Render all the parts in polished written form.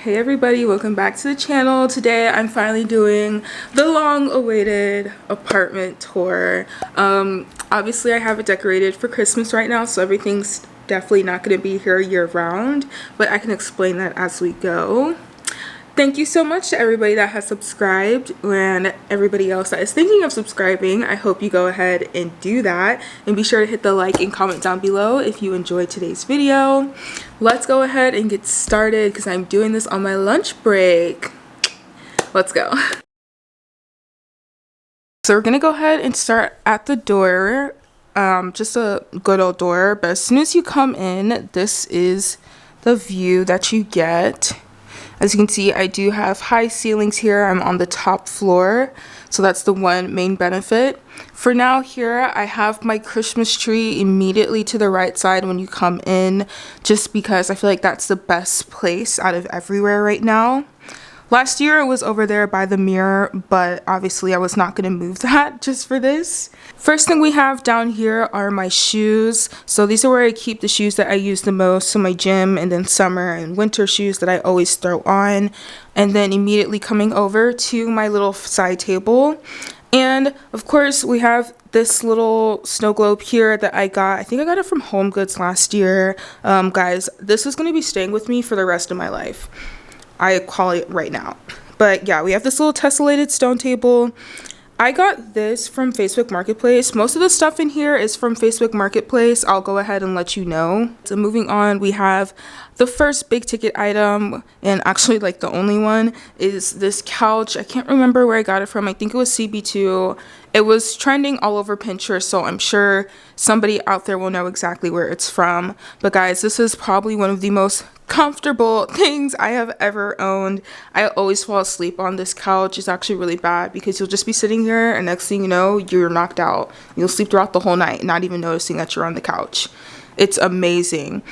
Hey everybody, welcome back to the channel. Today I'm finally doing the long-awaited apartment tour. Obviously I have it decorated for Christmas right now, so everything's definitely not going to be here year-round, but I can explain that as we go. Thank you so much to everybody that has subscribed and everybody else that is thinking of subscribing. I hope you go ahead and do that, and be sure to hit the like and comment down below if you enjoyed today's video. Let's go ahead and get started because I'm doing this on my lunch break. Let's go. So we're gonna go ahead and start at the door. Just a good old door, but as soon as you come in, this is the view that you get. As you can see, I do have high ceilings here. I'm on the top floor, so that's the one main benefit. For now here, I have my Christmas tree immediately to the right side when you come in, just because I feel like that's the best place out of everywhere right now. Last year it was over there by the mirror, but obviously I was not going to move that just for this. First thing we have down here are my shoes. So these are where I keep the shoes that I use the most. So my gym and then summer and winter shoes that I always throw on. And then immediately coming over to my little side table. And of course we have this little snow globe here that I got. I think I got it from Home Goods last year. Guys, this is going to be staying with me for the rest of my life. I call it right now. But yeah, we have this little tessellated stone table. I got this from Facebook Marketplace. Most of the stuff in here is from Facebook Marketplace. I'll go ahead and let you know. So moving on, we have the first big ticket item, and actually like the only one, is this couch. I can't remember where I got it from. I think it was CB2. It was trending all over Pinterest, so I'm sure somebody out there will know exactly where it's from. But guys, this is probably one of the most comfortable things I have ever owned. I always fall asleep on this couch. It's actually really bad because you'll just be sitting here and next thing you know, you're knocked out. You'll sleep throughout the whole night, not even noticing that you're on the couch. It's amazing.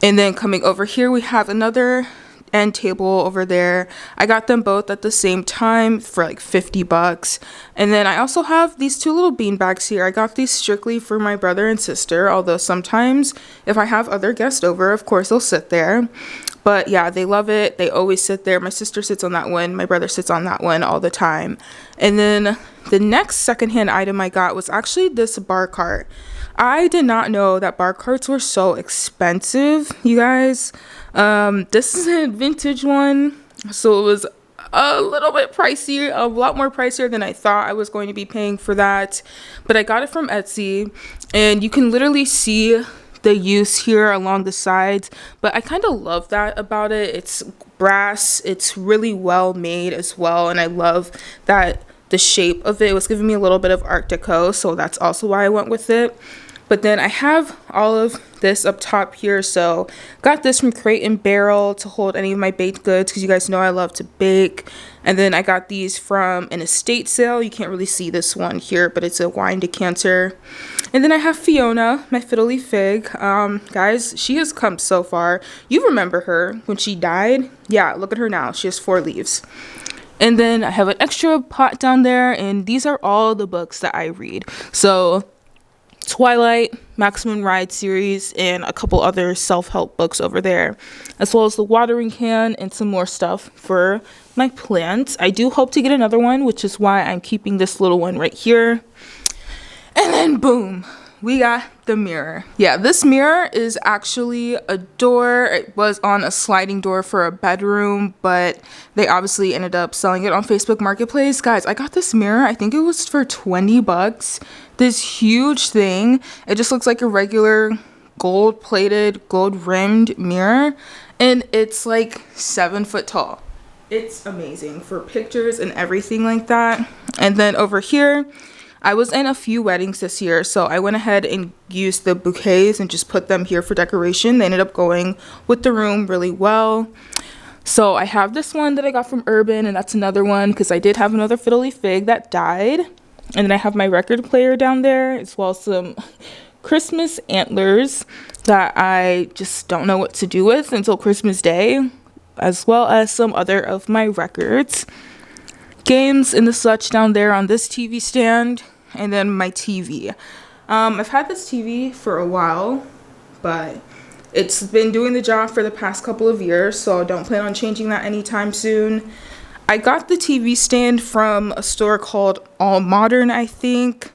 And then coming over here, we have another end table over there. I got them both at the same time for like 50 bucks. And then I also have these two little bean bags here. I got these strictly for my brother and sister, although sometimes if I have other guests over, of course they'll sit there. But yeah, they love it. They always sit there. My sister sits on that one. My brother sits on that one all the time. And then the next secondhand item I got was actually this bar cart. I did not know that bar carts were so expensive, you guys. This is a vintage one, so it was a little bit pricey, a lot more pricier than I thought I was going to be paying for that. But I got it from Etsy, and you can literally see the use here along the sides, but I kind of love that about it. It's brass, it's really well made as well, and I love that the shape of it was giving me a little bit of Art Deco, so that's also why I went with it. But then I have all of this up top here, so got this from Crate and Barrel to hold any of my baked goods because you guys know I love to bake. And then I got these from an estate sale. You can't really see this one here, but it's a wine decanter. And then I have Fiona, my fiddly fig. Guys, she has come so far. You remember her when she died? Yeah, look at her now. She has 4 leaves. And then I have an extra pot down there, and these are all the books that I read. So Twilight, Maximum Ride series, and a couple other self-help books over there, as well as the watering can and some more stuff for my plants. I do hope to get another one, which is why I'm keeping this little one right here. And then boom, we got the mirror. Yeah, this mirror is actually a door. It was on a sliding door for a bedroom, but they obviously ended up selling it on Facebook Marketplace. Guys, I got this mirror, I think it was for 20 bucks. This huge thing. It just looks like a regular gold-plated, gold-rimmed mirror, and it's like 7 foot tall. It's amazing for pictures and everything like that. And then over here, I was in a few weddings this year, so I went ahead and used the bouquets and just put them here for decoration. They ended up going with the room really well. So I have this one that I got from Urban, and that's another one because I did have another fiddly fig that died. And then I have my record player down there, as well as some Christmas antlers that I just don't know what to do with until Christmas Day, as well as some other of my records. Games and the such down there on this TV stand, and then my TV. I've had this TV for a while, but It's been doing the job for the past couple of years, so don't plan on changing that anytime soon. I got the TV stand from a store called All Modern, I think.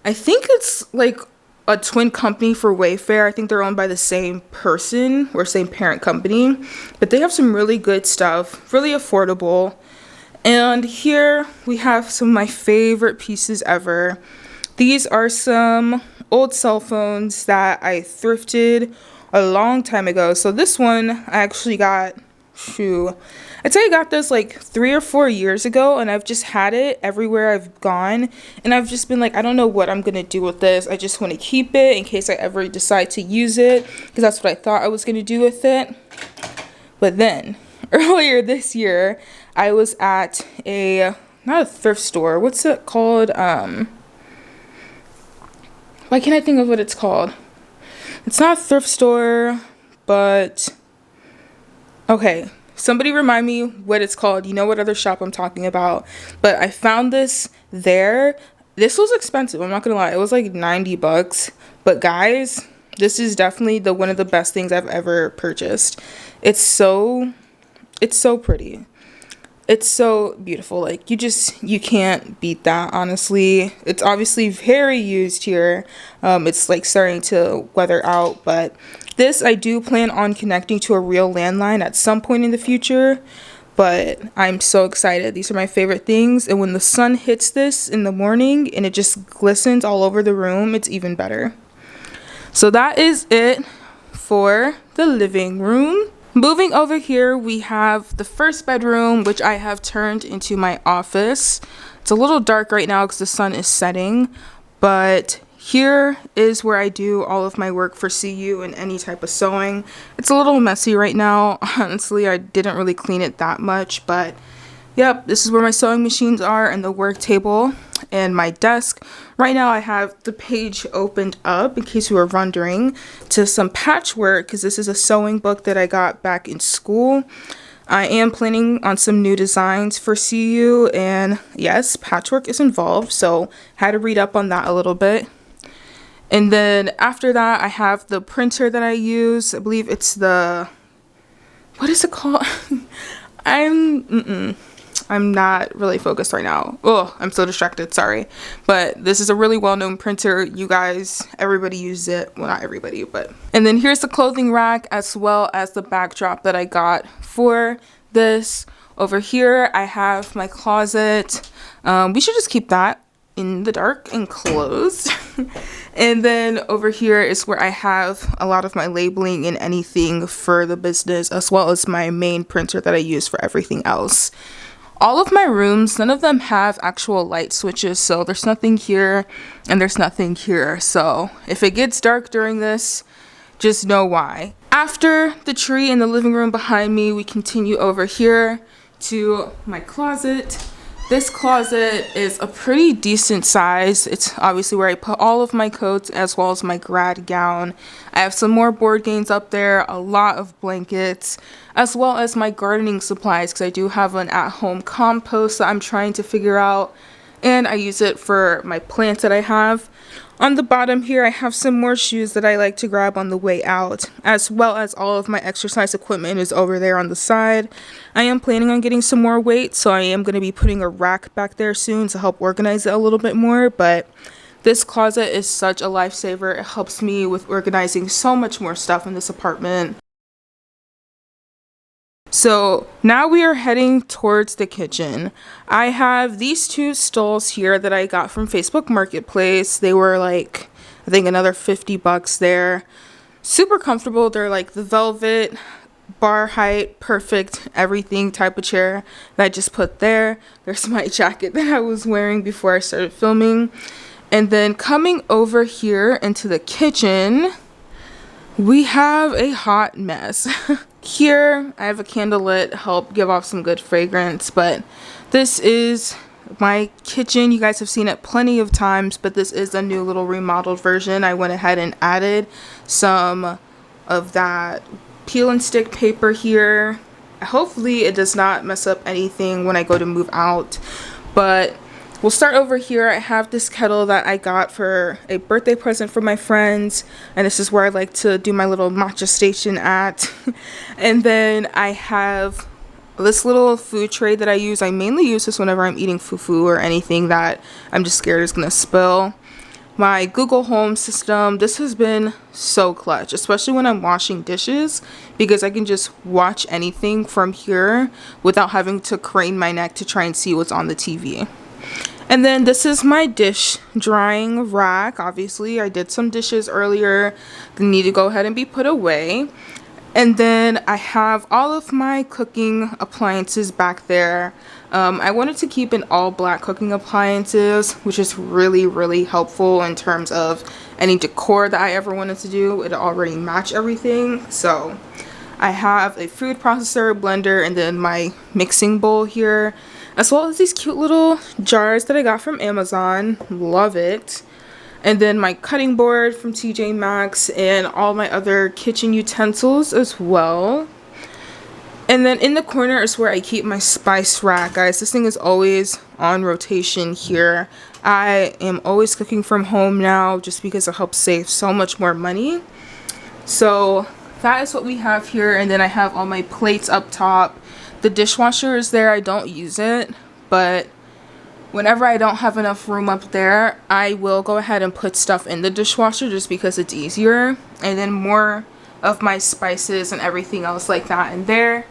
I think it's like a twin company for Wayfair. I think they're owned by the same person or same parent company. But they have some really good stuff, really affordable. And here we have some of my favorite pieces ever. These are some old cell phones that I thrifted a long time ago. So this one I actually got, I'd say I got this like 3 or 4 years ago, and I've just had it everywhere I've gone, and I've just been like, I don't know what I'm gonna do with this. I just want to keep it in case I ever decide to use it, because that's what I thought I was gonna do with it. But then earlier this year I was at not a thrift store, what's it called, why can't I think of what it's called? It's not a thrift store, but okay, somebody remind me what it's called. You know what other shop I'm talking about. But I found this there. This was expensive, I'm not gonna lie. It was like 90 bucks. But guys, this is definitely one of the best things I've ever purchased. It's so pretty. It's so beautiful. Like, you can't beat that, honestly. It's obviously very used here. It's like starting to weather out, but this I do plan on connecting to a real landline at some point in the future. But I'm so excited. These are my favorite things, and when the sun hits this in the morning and it just glistens all over the room, it's even better. So that is it for the living room. Moving over here, we have the first bedroom, which I have turned into my office. It's a little dark right now because the sun is setting, but here is where I do all of my work for CU and any type of sewing. It's a little messy right now. Honestly, I didn't really clean it that much, but yep, this is where my sewing machines are and the work table and my desk. Right now I have the page opened up, in case you were wondering, to some patchwork, because this is a sewing book that I got back in school. I am planning on some new designs for CU, and yes, patchwork is involved, so had to read up on that a little bit. And then after that, I have the printer that I use. I believe it's the, what is it called? I'm not really focused right now. Oh, I'm so distracted, sorry. But this is a really well-known printer. You guys, everybody uses it. Well, not everybody, but. And then here's the clothing rack, as well as the backdrop that I got for this. Over here, I have my closet. We should just keep that in the dark and closed. And then over here is where I have a lot of my labeling and anything for the business, as well as my main printer that I use for everything else. All of my rooms, none of them have actual light switches, so there's nothing here and there's nothing here. So if it gets dark during this, just know why. After the tree in the living room behind me, we continue over here to my closet. This closet is a pretty decent size. It's obviously where I put all of my coats as well as my grad gown. I have some more board games up there, a lot of blankets, as well as my gardening supplies, because I do have an at-home compost that I'm trying to figure out, and I use it for my plants that I have. On the bottom here, I have some more shoes that I like to grab on the way out, as well as all of my exercise equipment is over there on the side. I am planning on getting some more weights, so I am going to be putting a rack back there soon to help organize it a little bit more, but this closet is such a lifesaver. It helps me with organizing so much more stuff in this apartment. So now we are heading towards the kitchen. I have these two stools here that I got from Facebook Marketplace. They were like, I think another 50 bucks there. Super comfortable. They're like the velvet, bar height, perfect, everything type of chair that I just put there. There's my jacket that I was wearing before I started filming. And then coming over here into the kitchen, we have a hot mess. Here, I have a candle lit, help give off some good fragrance, but this is my kitchen. You guys have seen it plenty of times, but this is a new little remodeled version. I went ahead and added some of that peel and stick paper here. Hopefully it does not mess up anything when I go to move out, but we'll start over here. I have this kettle that I got for a birthday present for my friends, and this is where I like to do my little matcha station at. And then I have this little food tray that I use. I mainly use this whenever I'm eating fufu or anything that I'm just scared is gonna spill. My Google Home system, this has been so clutch, especially when I'm washing dishes, because I can just watch anything from here without having to crane my neck to try and see what's on the TV. And then this is my dish drying rack. Obviously, I did some dishes earlier that need to go ahead and be put away. And then I have all of my cooking appliances back there. I wanted to keep an all black cooking appliances, which is really helpful in terms of any decor that I ever wanted to do. It already match everything. So I have a food processor, blender, and then my mixing bowl here, as well as these cute little jars that I got from Amazon. Love it. And then my cutting board from TJ Maxx and all my other kitchen utensils as well. And then in the corner is where I keep my spice rack, guys. This thing is always on rotation here. I am always cooking from home now just because it helps save so much more money. So that is what we have here. And then I have all my plates up top. The dishwasher is there. I don't use it, but whenever I don't have enough room up there, I will go ahead and put stuff in the dishwasher just because it's easier. And then more of my spices and everything else like that in there.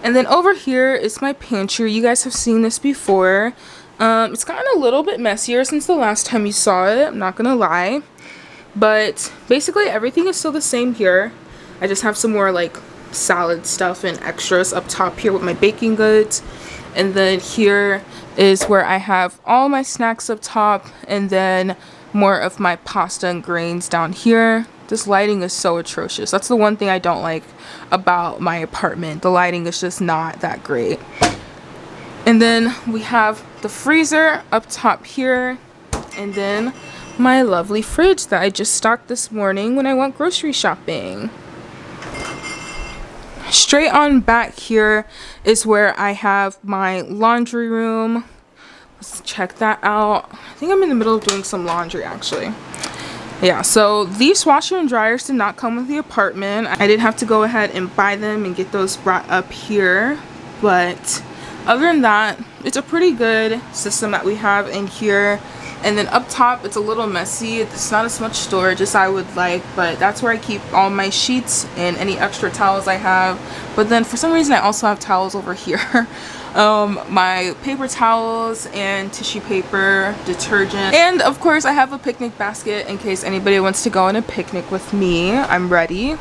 And then over here is my pantry. You guys have seen this before. It's gotten a little bit messier since the last time you saw it, I'm not gonna lie. But basically everything is still the same here. I just have some more like salad stuff and extras up top here with my baking goods. And then here is where I have all my snacks up top, and then more of my pasta and grains down here. This lighting is so atrocious. That's the one thing I don't like about my apartment. The lighting is just not that great. And then we have the freezer up top here, and then my lovely fridge that I just stocked this morning when I went grocery shopping. Straight on back here is where I have my laundry room. Let's check that out. I think I'm in the middle of doing some laundry actually. Yeah, so these washer and dryers did not come with the apartment. I did have to go ahead and buy them and get those brought up here. But other than that, it's a pretty good system that we have in here. And then up top, it's a little messy. It's not as much storage as I would like, but that's where I keep all my sheets and any extra towels I have. But then for some reason, I also have towels over here. My paper towels and tissue paper, detergent, and of course I have a picnic basket in case anybody wants to go on a picnic with me. I'm ready.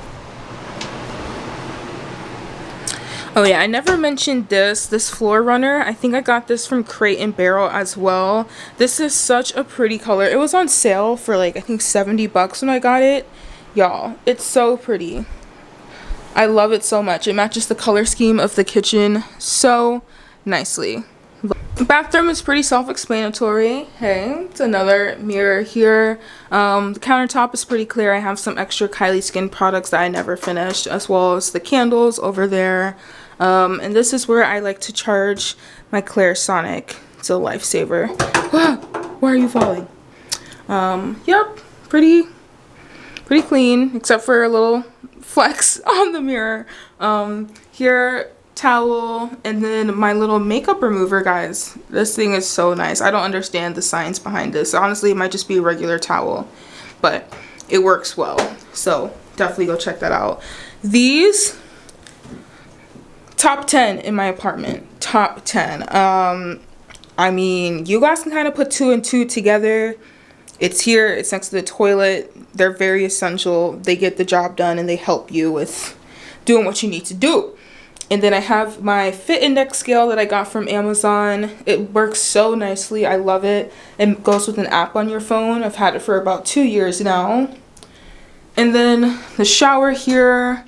Oh yeah, I never mentioned this floor runner. I think I got this from Crate and Barrel as well. This is such a pretty color. It was on sale for like I think 70 bucks when I got it. Y'all, it's so pretty. I love it so much. It matches the color scheme of the kitchen so nicely. The bathroom is pretty self-explanatory. Hey, it's another mirror here. The countertop is pretty clear. I have some extra Kylie Skin products that I never finished, as well as the candles over there. And this is where I like to charge my Clarisonic. It's a lifesaver. Why are you falling? Yep, pretty clean, except for a little flex on the mirror. Here, towel, and then my little makeup remover, guys. This thing is so nice. I don't understand the science behind this. Honestly, it might just be a regular towel, but it works well. So definitely go check that out. These top 10 in my apartment. Top 10. I mean, you guys can kind of put two and two together. It's here, it's next to the toilet. They're very essential. They get the job done and they help you with doing what you need to do. And then I have my Fit Index scale that I got from Amazon. It works so nicely. I love it. It goes with an app on your phone. I've had it for about 2 years now. And then the shower here.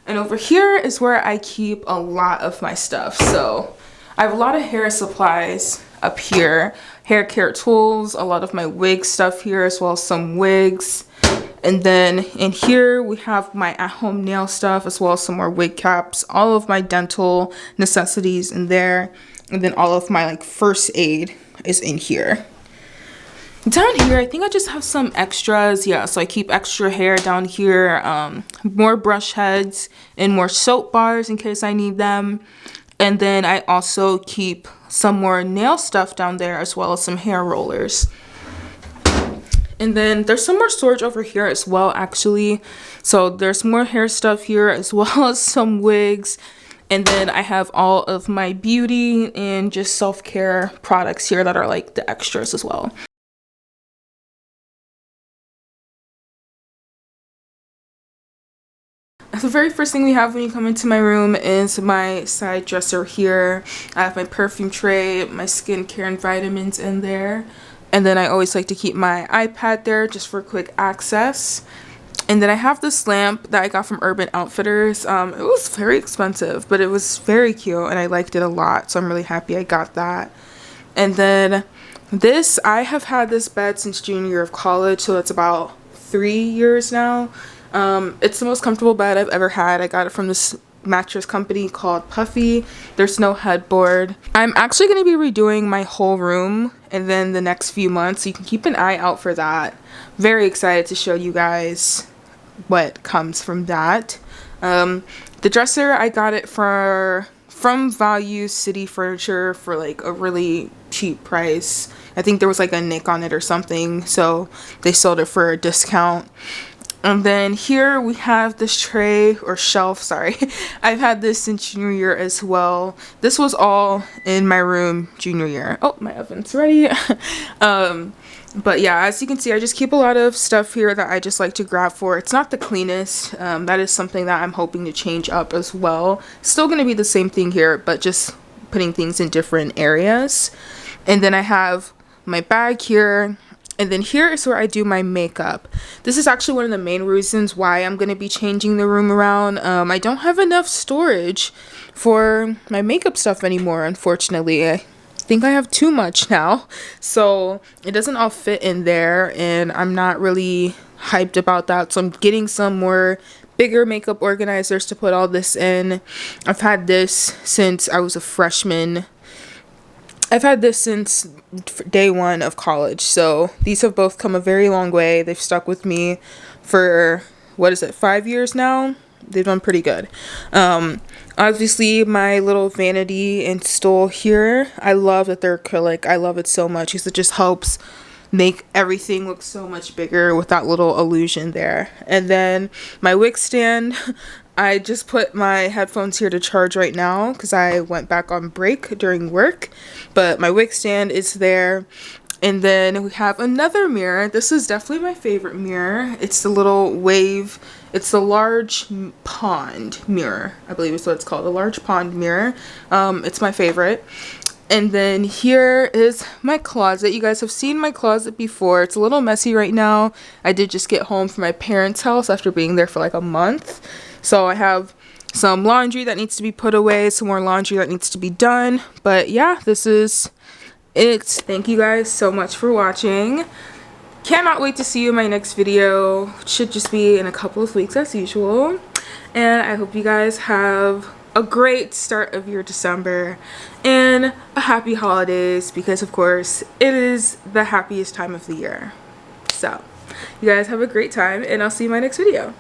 And over here is where I keep a lot of my stuff. So I have a lot of hair supplies up here. Hair care tools, a lot of my wig stuff here, as well as some wigs. And then in here we have my at-home nail stuff, as well as some more wig caps, all of my dental necessities in there, and then all of my like first aid is in here. Down here, I think I just have some extras. Yeah, so I keep extra hair down here, more brush heads and more soap bars in case I need them. And then I also keep some more nail stuff down there, as well as some hair rollers. And then there's some more storage over here as well, actually. So there's more hair stuff here, as well as some wigs. And then I have all of my beauty and just self-care products here that are like the extras as well. The very first thing we have when you come into my room is my side dresser here. I have my perfume tray, my skincare and vitamins in there. And then I always like to keep my iPad there just for quick access. And then I have this lamp that I got from Urban Outfitters. It was very expensive, but it was very cute and I liked it a lot. So I'm really happy I got that. And then this, I have had this bed since junior year of college, so it's about 3 years now. It's the most comfortable bed I've ever had. I got it from this mattress company called Puffy. There's no headboard. I'm actually going to be redoing my whole room and then the next few months, so you can keep an eye out for that. Very excited to show you guys what comes from that. The dresser, I got it from Value City Furniture for like a really cheap price. I think there was like a nick on it or something, so they sold it for a discount. And then here we have this tray or shelf, sorry. I've had this since junior year as well. This was all in my room junior year. Oh, my oven's ready. But yeah, as you can see, I just keep a lot of stuff here that I just like to grab for. It's not the cleanest. That is something that I'm hoping to change up as well. Still going to be the same thing here, but just putting things in different areas. And then I have my bag here. And then here is where I do my makeup. This is actually one of the main reasons why I'm going to be changing the room around. I don't have enough storage for my makeup stuff anymore, unfortunately. I think I have too much now. So it doesn't all fit in there, and I'm not really hyped about that. So I'm getting some more bigger makeup organizers to put all this in. I've had this since I was a freshman. I've had this since day one of college, so these have both come a very long way. They've stuck with me for, 5 years now? They've done pretty good. Obviously, my little vanity and stool here, I love that they're acrylic. I love it so much because it just helps make everything look so much bigger with that little illusion there. And then my wig stand, I just put my headphones here to charge right now because I went back on break during work, but my wig stand is there. And then we have another mirror. This is definitely my favorite mirror. It's the little wave. It's the large pond mirror, I believe is what it's called, a large pond mirror. It's my favorite. And then here is my closet. You guys have seen my closet before. It's a little messy right now. I did just get home from my parents' house after being there for like a month. So I have some laundry that needs to be put away, some more laundry that needs to be done. But yeah, this is it. Thank you guys so much for watching. Cannot wait to see you in my next video. It should just be in a couple of weeks as usual. And I hope you guys have a great start of your December and a happy holidays, because of course it is the happiest time of the year. So you guys have a great time, and I'll see you in my next video.